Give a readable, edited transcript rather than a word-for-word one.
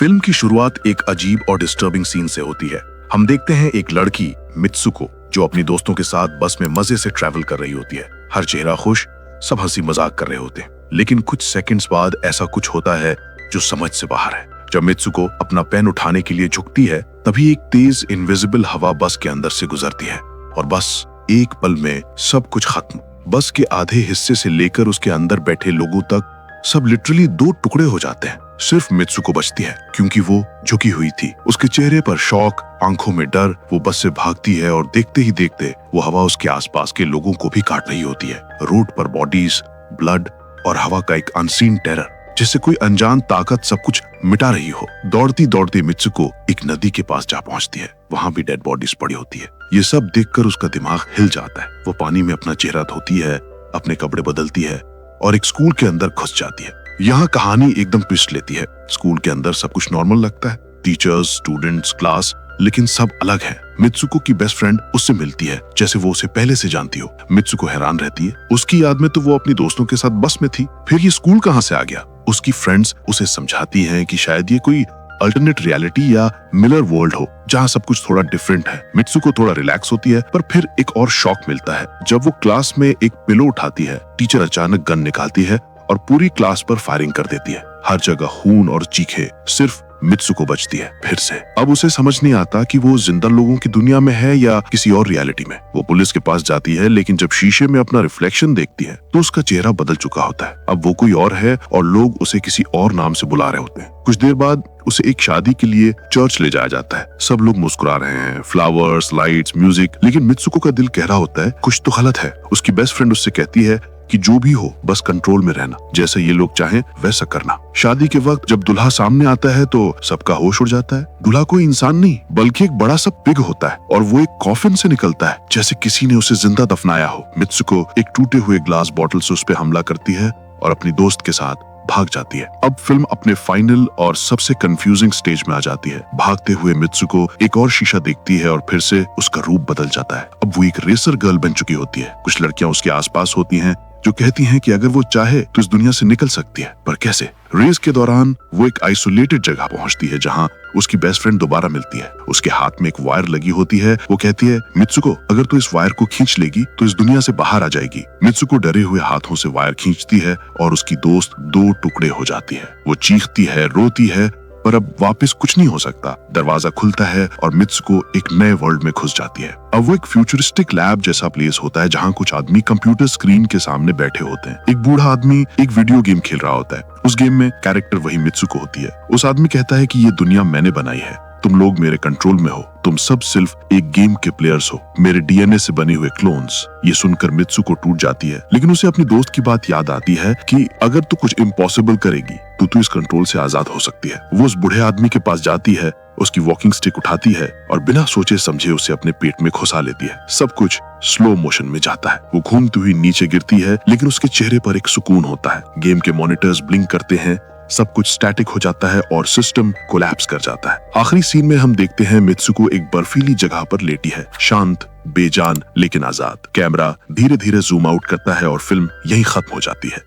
Film की शुरुआत एक अजीब और डिस्टर्बिंग सीन से होती है। हम देखते हैं एक लड़की मित्सुको जो अपनी दोस्तों के साथ बस में मजे से ट्रैवल कर रही होती है। हर चेहरा खुश, सब हंसी मजाक कर रहे होते हैं। लेकिन कुछ सेकंड्स बाद ऐसा कुछ होता है जो समझ से बाहर है। जब मित्सुको अपना पेन उठाने के लिए झुकती है तभी एक तेज इनविजिबल हवा बस के अंदर से गुजरती है और बस एक पल में सब कुछ खत्म। बस के आधे हिस्से से लेकर उसके अंदर बैठे लोगों तक सब लिटरली दो टुकड़े हो जाते हैं। सिर्फ मित्सुको बचती है क्योंकि वो झुकी हुई थी। उसके चेहरे पर शौक, आंखों में डर। वो बस से भागती है और देखते ही देखते वो हवा उसके आसपास के लोगों को भी काट रही होती है। रोड पर बॉडीज, ब्लड और हवा का एक अनसीन टेरर, जैसे कोई अनजान ताकत सब कुछ मिटा रही हो। दौड़ती दौड़ती मित्सुको एक नदी के पास जा पहुंचती है। वहां भी डेड बॉडीज पड़ी होती है। ये सब देखकर उसका दिमाग हिल जाता है। वो पानी में अपना चेहरा धोती है, अपने कपड़े बदलती है और एक स्कूल के अंदर घुस जाती है। यहाँ कहानी एकदम ट्विस्ट लेती है। स्कूल के अंदर सब कुछ नॉर्मल लगता है, टीचर्स, स्टूडेंट्स, क्लास, लेकिन सब अलग है। मित्सुको की बेस्ट फ्रेंड उससे मिलती है जैसे वो उसे पहले से जानती हो। मित्सुको हैरान रहती है। उसकी याद में तो वो अपनी दोस्तों के साथ बस में थी, फिर ये स्कूल कहाँ से आ गया? उसकी फ्रेंड्स उसे समझाती हैं कि शायद ये कोई अल्टरनेट रियलिटी या मिरर वर्ल्ड हो जहाँ सब कुछ थोड़ा डिफरेंट है। मित्सुको थोड़ा रिलैक्स होती है, पर फिर एक और शॉक मिलता है जब वो क्लास में एक पिलो उठाती है। टीचर अचानक गन निकालती है और पूरी क्लास पर फायरिंग कर देती है। हर जगह खून और चीखे। सिर्फ मित्सुको बचती है फिर से। अब उसे समझ नहीं आता कि वो जिंदा लोगों की दुनिया में है या किसी और रियलिटी में। वो पुलिस के पास जाती है, लेकिन जब शीशे में अपना रिफ्लेक्शन देखती है तो उसका चेहरा बदल चुका होता है। अब वो कोई और है और लोग उसे किसी और नाम से बुला रहे होते हैं। कुछ देर बाद उसे एक शादी के लिए चर्च ले जाया जाता है। सब लोग मुस्कुरा रहे हैं, फ्लावर्स, लाइट्स, म्यूजिक, लेकिन मित्सुको का दिल कह रहा होता है कुछ तो गलत है। उसकी बेस्ट फ्रेंड उससे कहती है कि जो भी हो बस कंट्रोल में रहना, जैसे ये लोग चाहें वैसा करना। शादी के वक्त जब दुल्हा सामने आता है तो सबका होश उड़ जाता है। दुल्हा कोई इंसान नहीं बल्कि एक बड़ा सा पिग होता है और वो एक कॉफिन से निकलता है जैसे किसी ने उसे जिंदा दफनाया हो। मित्सुको एक टूटे हुए ग्लास बॉटल से उस पर हमला करती है और अपनी दोस्त के साथ भाग जाती है। अब फिल्म अपने फाइनल और सबसे कंफ्यूजिंग स्टेज में आ जाती है। भागते हुए मित्सुको एक और शीशा देखती है और फिर से उसका रूप बदल जाता है। अब वो एक रेसर गर्ल बन चुकी होती है। कुछ लड़कियां उसके आसपास होती हैं जो कहती हैं कि अगर वो चाहे तो इस दुनिया से निकल सकती है, पर कैसे? रेस के दौरान वो एक आइसोलेटेड जगह पहुंचती है जहां उसकी बेस्ट फ्रेंड दोबारा मिलती है। उसके हाथ में एक वायर लगी होती है। वो कहती है, मित्सुको अगर तू इस वायर को खींच लेगी तो इस दुनिया से बाहर आ जाएगी। मित्सुको डरे हुए हाथों से वायर खींचती है और उसकी दोस्त दो टुकड़े हो जाती है। वो चीखती है, रोती है, पर अब वापस कुछ नहीं हो सकता। दरवाजा खुलता है और मित्सुको एक नए वर्ल्ड में घुस जाती है। अब वो एक फ्यूचरिस्टिक लैब जैसा प्लेस होता है जहाँ कुछ आदमी कंप्यूटर स्क्रीन के सामने बैठे होते हैं। एक बूढ़ा आदमी एक वीडियो गेम खेल रहा होता है। उस गेम में कैरेक्टर वही मित्सुको होती है। उस आदमी कहता है कि ये दुनिया मैंने बनाई है, तुम लोग मेरे कंट्रोल में हो, तुम सब सिर्फ एक गेम के प्लेयर्स हो, मेरे डीएनए से बने हुए क्लोन्स। ये सुनकर मित्सुको टूट जाती है, लेकिन उसे अपनी दोस्त की बात याद आती है कि अगर तू कुछ इम्पॉसिबल करेगी तो तू इस कंट्रोल से आजाद हो सकती है। वो उस बूढ़े आदमी के पास जाती है, उसकी वॉकिंग स्टिक उठाती है और बिना सोचे समझे उसे अपने पेट में घुसा लेती है। सब कुछ स्लो मोशन में जाता है। वो घूमती हुई नीचे गिरती है, लेकिन उसके चेहरे पर एक सुकून होता है। गेम के मॉनिटर्स ब्लिंक करते हैं, सब कुछ स्टैटिक हो जाता है और सिस्टम कोलैप्स कर जाता है। आखिरी सीन में हम देखते हैं मित्सुको एक बर्फीली जगह पर लेटी है, शांत, बेजान लेकिन आजाद। कैमरा धीरे धीरे जूम आउट करता है और फिल्म यहीं खत्म हो जाती है।